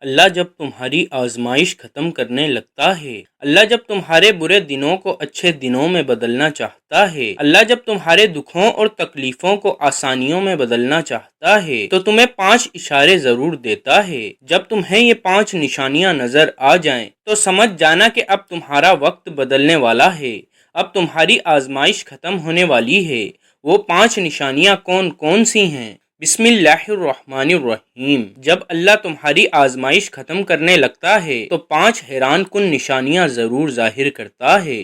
اللہ جب تمہاری آزمائش ختم کرنے لگتا ہے، اللہ جب تمہارے برے دنوں کو اچھے دنوں میں بدلنا چاہتا ہے، اللہ جب تمہارے دکھوں اور تکلیفوں کو آسانیوں میں بدلنا چاہتا ہے تو تمہیں 5 اشارے ضرور دیتا ہے۔ جب تمہیں یہ 5 نشانیاں نظر آ جائیں تو سمجھ جانا کہ اب تمہارا وقت بدلنے والا ہے، اب تمہاری آزمائش ختم ہونے والی ہے۔ وہ 5 نشانیاں کون کون سی ہیں؟ بسم اللہ الرحمن الرحیم۔ جب اللہ تمہاری آزمائش ختم کرنے لگتا ہے تو 5 حیران کن نشانیاں ضرور ظاہر کرتا ہے۔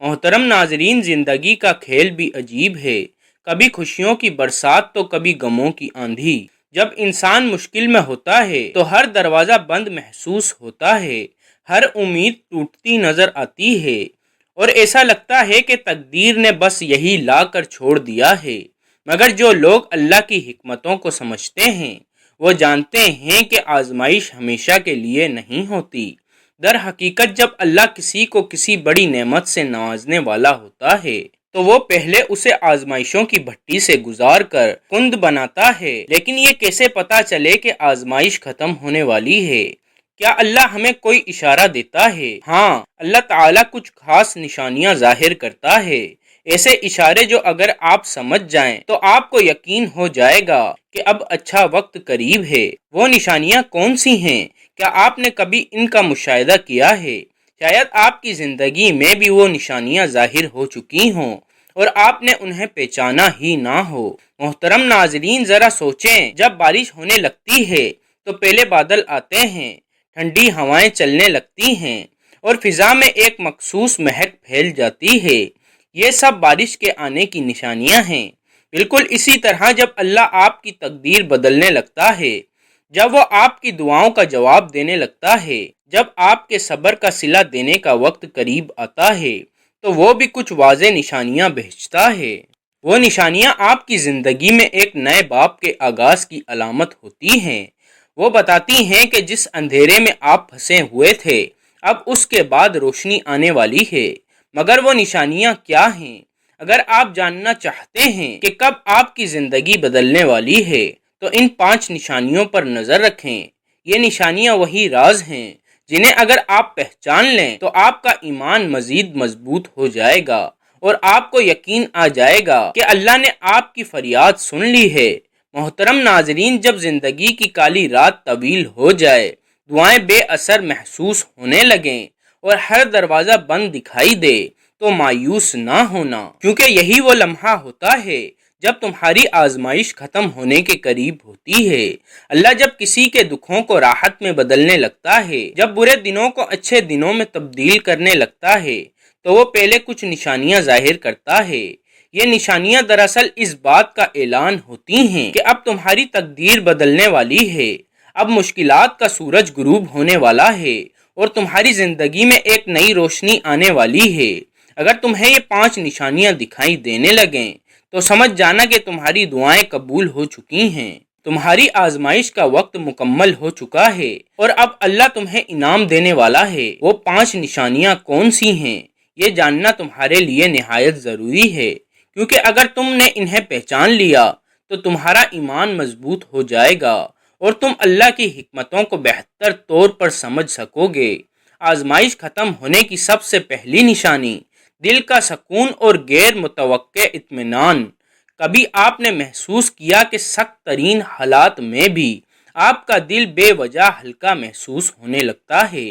محترم ناظرین، زندگی کا کھیل بھی عجیب ہے، کبھی خوشیوں کی برسات تو کبھی غموں کی آندھی۔ جب انسان مشکل میں ہوتا ہے تو ہر دروازہ بند محسوس ہوتا ہے، ہر امید ٹوٹتی نظر آتی ہے اور ایسا لگتا ہے کہ تقدیر نے بس یہی لا کر چھوڑ دیا ہے۔ مگر جو لوگ اللہ کی حکمتوں کو سمجھتے ہیں وہ جانتے ہیں کہ آزمائش ہمیشہ کے لیے نہیں ہوتی۔ در حقیقت جب اللہ کسی کو کسی بڑی نعمت سے نوازنے والا ہوتا ہے تو وہ پہلے اسے آزمائشوں کی بھٹی سے گزار کر کند بناتا ہے۔ لیکن یہ کیسے پتا چلے کہ آزمائش ختم ہونے والی ہے؟ کیا اللہ ہمیں کوئی اشارہ دیتا ہے؟ ہاں، اللہ تعالیٰ کچھ خاص نشانیاں ظاہر کرتا ہے، ایسے اشارے جو اگر آپ سمجھ جائیں تو آپ کو یقین ہو جائے گا کہ اب اچھا وقت قریب ہے۔ وہ نشانیاں کون سی ہیں؟ کیا آپ نے کبھی ان کا مشاہدہ کیا ہے؟ شاید آپ کی زندگی میں بھی وہ نشانیاں ظاہر ہو چکی ہوں اور آپ نے انہیں پہچانا ہی نہ ہو۔ محترم ناظرین، ذرا سوچیں، جب بارش ہونے لگتی ہے تو پہلے بادل آتے ہیں، ٹھنڈی ہوائیں چلنے لگتی ہیں اور فضا میں ایک مخصوص مہک پھیل جاتی ہے۔ یہ سب بارش کے آنے کی نشانیاں ہیں۔ بالکل اسی طرح جب اللہ آپ کی تقدیر بدلنے لگتا ہے، جب وہ آپ کی دعاؤں کا جواب دینے لگتا ہے، جب آپ کے صبر کا صلہ دینے کا وقت قریب آتا ہے تو وہ بھی کچھ واضح نشانیاں بھیجتا ہے۔ وہ نشانیاں آپ کی زندگی میں ایک نئے باب کے آغاز کی علامت ہوتی ہیں۔ وہ بتاتی ہیں کہ جس اندھیرے میں آپ پھنسے ہوئے تھے اب اس کے بعد روشنی آنے والی ہے۔ مگر وہ نشانیاں کیا ہیں؟ اگر آپ جاننا چاہتے ہیں کہ کب آپ کی زندگی بدلنے والی ہے تو ان 5 نشانیوں پر نظر رکھیں۔ یہ نشانیاں وہی راز ہیں جنہیں اگر آپ پہچان لیں تو آپ کا ایمان مزید مضبوط ہو جائے گا اور آپ کو یقین آ جائے گا کہ اللہ نے آپ کی فریاد سن لی ہے۔ محترم ناظرین، جب زندگی کی کالی رات طویل ہو جائے، دعائیں بے اثر محسوس ہونے لگیں اور ہر دروازہ بند دکھائی دے تو مایوس نہ ہونا، کیونکہ یہی وہ لمحہ ہوتا ہے جب تمہاری آزمائش ختم ہونے کے قریب ہوتی ہے۔ اللہ جب کسی کے دکھوں کو راحت میں بدلنے لگتا ہے، جب برے دنوں کو اچھے دنوں میں تبدیل کرنے لگتا ہے تو وہ پہلے کچھ نشانیاں ظاہر کرتا ہے۔ یہ نشانیاں دراصل اس بات کا اعلان ہوتی ہیں کہ اب تمہاری تقدیر بدلنے والی ہے، اب مشکلات کا سورج غروب ہونے والا ہے اور تمہاری زندگی میں ایک نئی روشنی آنے والی ہے۔ اگر تمہیں یہ 5 نشانیاں دکھائی دینے لگیں تو سمجھ جانا کہ تمہاری دعائیں قبول ہو چکی ہیں، تمہاری آزمائش کا وقت مکمل ہو چکا ہے اور اب اللہ تمہیں انعام دینے والا ہے۔ وہ 5 نشانیاں کون سی ہیں؟ یہ جاننا تمہارے لیے نہایت ضروری ہے، کیونکہ اگر تم نے انہیں پہچان لیا تو تمہارا ایمان مضبوط ہو جائے گا اور تم اللہ کی حکمتوں کو بہتر طور پر سمجھ سکو گے۔ آزمائش ختم ہونے کی سب سے پہلی نشانی دل کا سکون اور غیر متوقع اطمینان۔ کبھی آپ نے محسوس کیا کہ سخت ترین حالات میں بھی آپ کا دل بے وجہ ہلکا محسوس ہونے لگتا ہے؟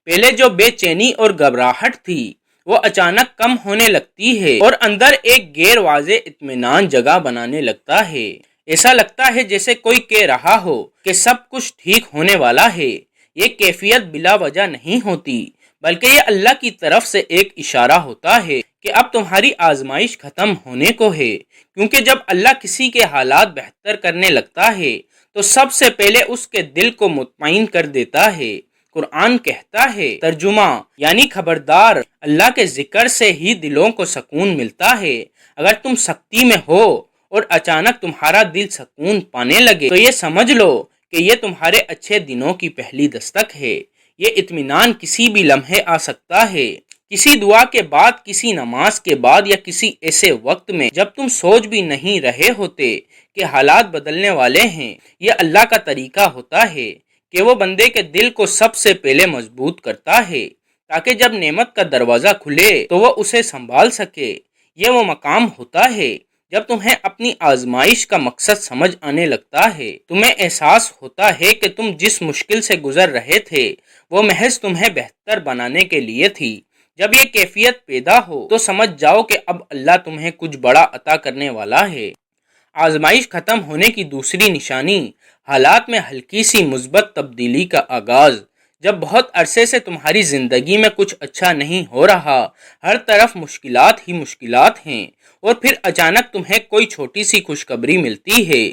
پہلے جو بے چینی اور گھبراہٹ تھی وہ اچانک کم ہونے لگتی ہے اور اندر ایک غیر واضح اطمینان جگہ بنانے لگتا ہے۔ ایسا لگتا ہے جیسے کوئی کہہ رہا ہو کہ سب کچھ ٹھیک ہونے والا ہے۔ یہ کیفیت بلا وجہ نہیں ہوتی، بلکہ یہ اللہ کی طرف سے ایک اشارہ ہوتا ہے کہ اب تمہاری آزمائش ختم ہونے کو ہے، کیونکہ جب اللہ کسی کے حالات بہتر کرنے لگتا ہے تو سب سے پہلے اس کے دل کو مطمئن کر دیتا ہے۔ قرآن کہتا ہے، ترجمہ یعنی خبردار، اللہ کے ذکر سے ہی دلوں کو سکون ملتا ہے۔ اگر تم سختی میں ہو اور اچانک تمہارا دل سکون پانے لگے تو یہ سمجھ لو کہ یہ تمہارے اچھے دنوں کی پہلی دستک ہے۔ یہ اطمینان کسی بھی لمحے آ سکتا ہے، کسی دعا کے بعد، کسی نماز کے بعد یا کسی ایسے وقت میں جب تم سوچ بھی نہیں رہے ہوتے کہ حالات بدلنے والے ہیں۔ یہ اللہ کا طریقہ ہوتا ہے کہ وہ بندے کے دل کو سب سے پہلے مضبوط کرتا ہے تاکہ جب نعمت کا دروازہ کھلے تو وہ اسے سنبھال سکے۔ یہ وہ مقام ہوتا ہے جب تمہیں اپنی آزمائش کا مقصد سمجھ آنے لگتا ہے، تمہیں احساس ہوتا ہے کہ تم جس مشکل سے گزر رہے تھے وہ محض تمہیں بہتر بنانے کے لیے تھی۔ جب یہ کیفیت پیدا ہو تو سمجھ جاؤ کہ اب اللہ تمہیں کچھ بڑا عطا کرنے والا ہے۔ آزمائش ختم ہونے کی دوسری نشانی حالات میں ہلکی سی مثبت تبدیلی کا آغاز۔ جب بہت عرصے سے تمہاری زندگی میں کچھ اچھا نہیں ہو رہا، ہر طرف مشکلات ہی مشکلات ہیں، اور پھر اچانک تمہیں کوئی چھوٹی سی خوشخبری ملتی ہے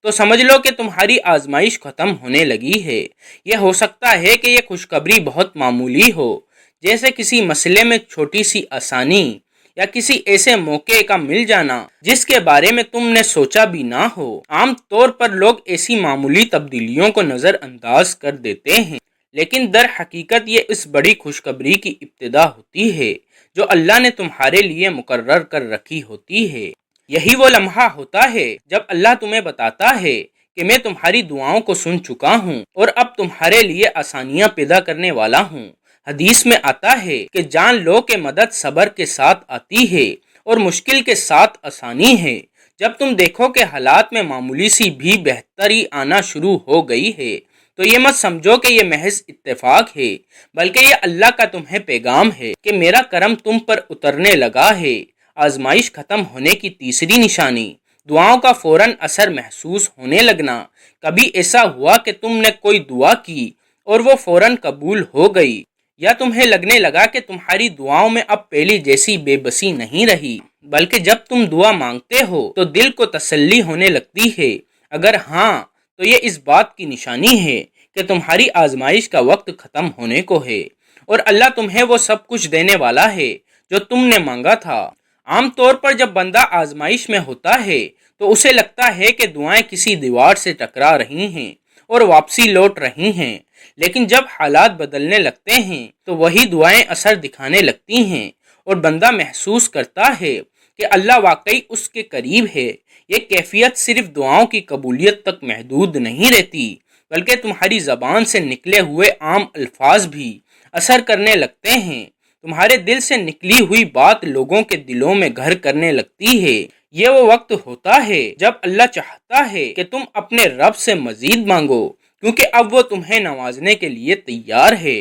تو سمجھ لو کہ تمہاری آزمائش ختم ہونے لگی ہے۔ یہ ہو سکتا ہے کہ یہ خوشخبری بہت معمولی ہو، جیسے کسی مسئلے میں چھوٹی سی آسانی یا کسی ایسے موقع کا مل جانا جس کے بارے میں تم نے سوچا بھی نہ ہو۔ عام طور پر لوگ ایسی معمولی تبدیلیوں کو نظر انداز کر دیتے ہیں، لیکن در حقیقت یہ اس بڑی خوشخبری کی ابتدا ہوتی ہے جو اللہ نے تمہارے لیے مقرر کر رکھی ہوتی ہے۔ یہی وہ لمحہ ہوتا ہے جب اللہ تمہیں بتاتا ہے کہ میں تمہاری دعاؤں کو سن چکا ہوں اور اب تمہارے لیے آسانیاں پیدا کرنے والا ہوں۔ حدیث میں آتا ہے کہ جان لو کہ مدد صبر کے ساتھ آتی ہے اور مشکل کے ساتھ آسانی ہے۔ جب تم دیکھو کہ حالات میں معمولی سی بھی بہتری آنا شروع ہو گئی ہے تو یہ مت سمجھو کہ یہ محض اتفاق ہے، بلکہ یہ اللہ کا تمہیں پیغام ہے کہ میرا کرم تم پر اترنے لگا ہے۔ آزمائش ختم ہونے کی تیسری نشانی دعاؤں کا فوراً اثر محسوس ہونے لگنا۔ کبھی ایسا ہوا کہ تم نے کوئی دعا کی اور وہ فوراً قبول ہو گئی، یا تمہیں لگنے لگا کہ تمہاری دعاؤں میں اب پہلی جیسی بے بسی نہیں رہی، بلکہ جب تم دعا مانگتے ہو تو دل کو تسلی ہونے لگتی ہے؟ اگر ہاں تو یہ اس بات کی نشانی ہے کہ تمہاری آزمائش کا وقت ختم ہونے کو ہے اور اللہ تمہیں وہ سب کچھ دینے والا ہے جو تم نے مانگا تھا۔ عام طور پر جب بندہ آزمائش میں ہوتا ہے تو اسے لگتا ہے کہ دعائیں کسی دیوار سے ٹکرا رہی ہیں اور واپسی لوٹ رہی ہیں، لیکن جب حالات بدلنے لگتے ہیں تو وہی دعائیں اثر دکھانے لگتی ہیں اور بندہ محسوس کرتا ہے کہ اللہ واقعی اس کے قریب ہے۔ یہ کیفیت صرف دعاؤں کی قبولیت تک محدود نہیں رہتی، بلکہ تمہاری زبان سے نکلے ہوئے عام الفاظ بھی اثر کرنے لگتے ہیں۔ تمہارے دل سے نکلی ہوئی بات لوگوں کے دلوں میں گھر کرنے لگتی ہے۔ یہ وہ وقت ہوتا ہے جب اللہ چاہتا ہے کہ تم اپنے رب سے مزید مانگو، کیونکہ اب وہ تمہیں نوازنے کے لیے تیار ہے۔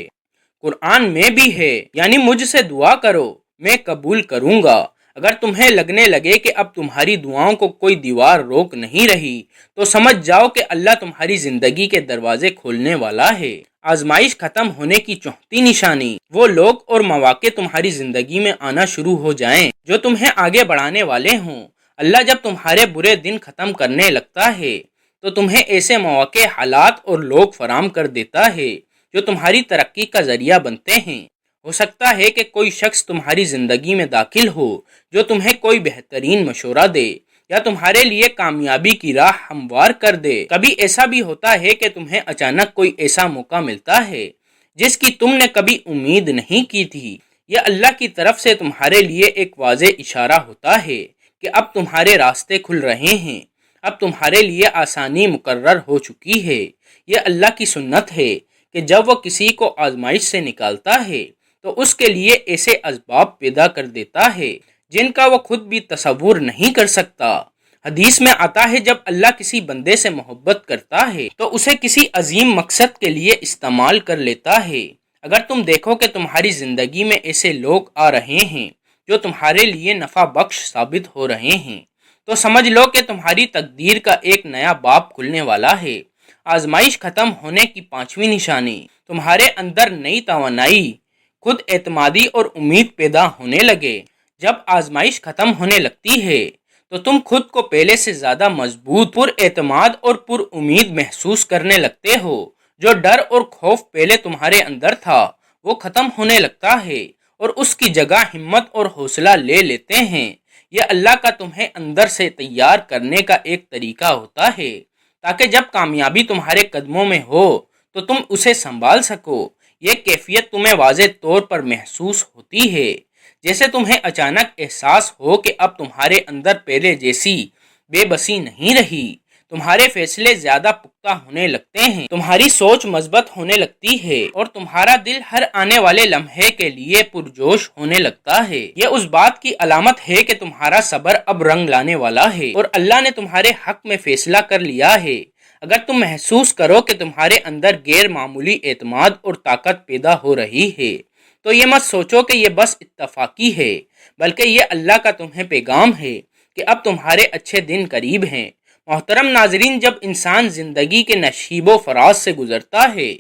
قرآن میں بھی ہے، یعنی مجھ سے دعا کرو میں قبول کروں گا۔ اگر تمہیں لگنے لگے کہ اب تمہاری دعاؤں کو کوئی دیوار روک نہیں رہی تو سمجھ جاؤ کہ اللہ تمہاری زندگی کے دروازے کھولنے والا ہے۔ آزمائش ختم ہونے کی چوتھی نشانی وہ لوگ اور مواقع تمہاری زندگی میں آنا شروع ہو جائیں جو تمہیں آگے بڑھانے والے ہوں۔ اللہ جب تمہارے برے دن ختم کرنے لگتا ہے تو تمہیں ایسے مواقع، حالات اور لوگ فراہم کر دیتا ہے جو تمہاری ترقی کا ذریعہ بنتے ہیں۔ ہو سکتا ہے کہ کوئی شخص تمہاری زندگی میں داخل ہو جو تمہیں کوئی بہترین مشورہ دے یا تمہارے لیے کامیابی کی راہ ہموار کر دے۔ کبھی ایسا بھی ہوتا ہے کہ تمہیں اچانک کوئی ایسا موقع ملتا ہے جس کی تم نے کبھی امید نہیں کی تھی۔ یہ اللہ کی طرف سے تمہارے لیے ایک واضح اشارہ ہوتا ہے کہ اب تمہارے راستے کھل رہے ہیں، اب تمہارے لیے آسانی مقرر ہو چکی ہے۔ یہ اللہ کی سنت ہے کہ جب وہ کسی کو آزمائش سے نکالتا ہے تو اس کے لیے ایسے اسباب پیدا کر دیتا ہے جن کا وہ خود بھی تصور نہیں کر سکتا۔ حدیث میں آتا ہے جب اللہ کسی بندے سے محبت کرتا ہے تو اسے کسی عظیم مقصد کے لیے استعمال کر لیتا ہے۔ اگر تم دیکھو کہ تمہاری زندگی میں ایسے لوگ آ رہے ہیں جو تمہارے لیے نفع بخش ثابت ہو رہے ہیں تو سمجھ لو کہ تمہاری تقدیر کا ایک نیا باب کھلنے والا ہے۔ آزمائش ختم ہونے کی پانچویں نشانی تمہارے اندر نئی توانائی، خود اعتمادی اور امید پیدا ہونے لگے۔ جب آزمائش ختم ہونے لگتی ہے تو تم خود کو پہلے سے زیادہ مضبوط، پر اعتماد اور پر امید محسوس کرنے لگتے ہو۔ جو ڈر اور خوف پہلے تمہارے اندر تھا وہ ختم ہونے لگتا ہے اور اس کی جگہ ہمت اور حوصلہ لے لیتے ہیں۔ یہ اللہ کا تمہیں اندر سے تیار کرنے کا ایک طریقہ ہوتا ہے تاکہ جب کامیابی تمہارے قدموں میں ہو تو تم اسے سنبھال سکو۔ یہ کیفیت تمہیں واضح طور پر محسوس ہوتی ہے، جیسے تمہیں اچانک احساس ہو کہ اب تمہارے اندر پہلے جیسی بے بسی نہیں رہی، تمہارے فیصلے زیادہ پختہ ہونے لگتے ہیں، تمہاری سوچ مثبت ہونے لگتی ہے اور تمہارا دل ہر آنے والے لمحے کے لیے پرجوش ہونے لگتا ہے۔ یہ اس بات کی علامت ہے کہ تمہارا صبر اب رنگ لانے والا ہے اور اللہ نے تمہارے حق میں فیصلہ کر لیا ہے۔ اگر تم محسوس کرو کہ تمہارے اندر غیر معمولی اعتماد اور طاقت پیدا ہو رہی ہے تو یہ مت سوچو کہ یہ بس اتفاقی ہے، بلکہ یہ اللہ کا تمہیں پیغام ہے کہ اب تمہارے اچھے دن قریب ہیں۔ محترم ناظرین، جب انسان زندگی کے نشیب و فراز سے گزرتا ہے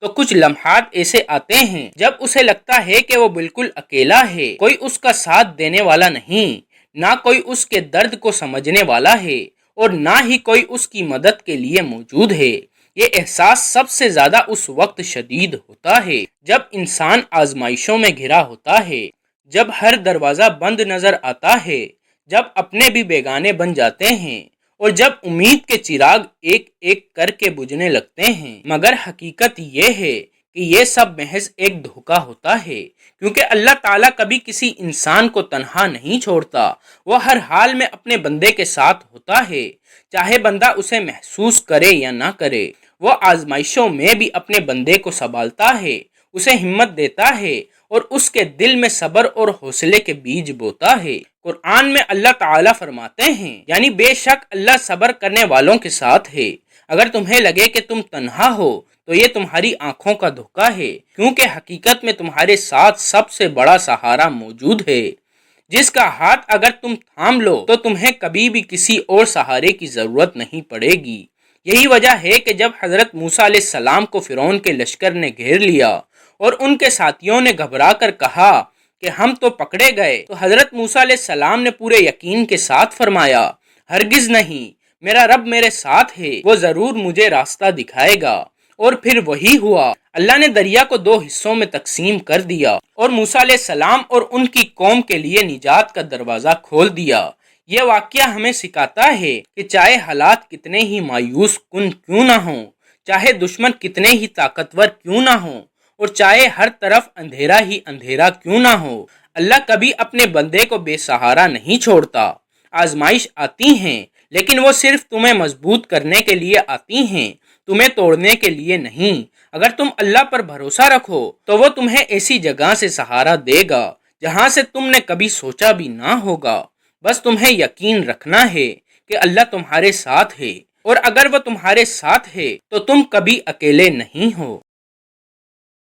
تو کچھ لمحات ایسے آتے ہیں جب اسے لگتا ہے کہ وہ بالکل اکیلا ہے، کوئی اس کا ساتھ دینے والا نہیں، نہ کوئی اس کے درد کو سمجھنے والا ہے اور نہ ہی کوئی اس کی مدد کے لیے موجود ہے۔ یہ احساس سب سے زیادہ اس وقت شدید ہوتا ہے جب انسان آزمائشوں میں گھرا ہوتا ہے، جب ہر دروازہ بند نظر آتا ہے، جب اپنے بھی بیگانے بن جاتے ہیں اور جب امید کے چراغ ایک ایک کر کے بجھنے لگتے ہیں۔ مگر حقیقت یہ ہے کہ یہ سب محض ایک دھوکہ ہوتا ہے، کیونکہ اللہ تعالیٰ کبھی کسی انسان کو تنہا نہیں چھوڑتا۔ وہ ہر حال میں اپنے بندے کے ساتھ ہوتا ہے، چاہے بندہ اسے محسوس کرے یا نہ کرے۔ وہ آزمائشوں میں بھی اپنے بندے کو سنبھالتا ہے، اسے ہمت دیتا ہے اور اس کے دل میں صبر اور حوصلے کے بیج بوتا ہے۔ قرآن میں اللہ تعالیٰ فرماتے ہیں، یعنی بے شک اللہ صبر کرنے والوں کے ساتھ ہے۔ اگر تمہیں لگے کہ تم تنہا ہو تو یہ تمہاری آنکھوں کا دھوکہ ہے، کیونکہ حقیقت میں تمہارے ساتھ سب سے بڑا سہارا موجود ہے، جس کا ہاتھ اگر تم تھام لو تو تمہیں کبھی بھی کسی اور سہارے کی ضرورت نہیں پڑے گی۔ یہی وجہ ہے کہ جب حضرت موسیٰ علیہ السلام کو فرعون کے لشکر نے گھیر لیا اور ان کے ساتھیوں نے گھبرا کر کہا کہ ہم تو پکڑے گئے، تو حضرت موسیٰ علیہ السلام نے پورے یقین کے ساتھ فرمایا، ہرگز نہیں، میرا رب میرے ساتھ ہے، وہ ضرور مجھے راستہ دکھائے گا۔ اور پھر وہی ہوا، اللہ نے دریا کو 2 حصوں میں تقسیم کر دیا اور موسیٰ علیہ السلام اور ان کی قوم کے لیے نجات کا دروازہ کھول دیا۔ یہ واقعہ ہمیں سکھاتا ہے کہ چاہے حالات کتنے ہی مایوس کن کیوں نہ ہوں، چاہے دشمن کتنے ہی طاقتور کیوں نہ ہوں اور چاہے ہر طرف اندھیرا ہی اندھیرا کیوں نہ ہو، اللہ کبھی اپنے بندے کو بے سہارا نہیں چھوڑتا۔ آزمائش آتی ہیں لیکن وہ صرف تمہیں مضبوط کرنے کے لیے آتی ہیں، تمہیں توڑنے کے لیے نہیں۔ اگر تم اللہ پر بھروسہ رکھو تو وہ تمہیں ایسی جگہ سے سہارا دے گا جہاں سے تم نے کبھی سوچا بھی نہ ہوگا۔ بس تمہیں یقین رکھنا ہے کہ اللہ تمہارے ساتھ ہے، اور اگر وہ تمہارے ساتھ ہے تو تم کبھی اکیلے نہیں ہو۔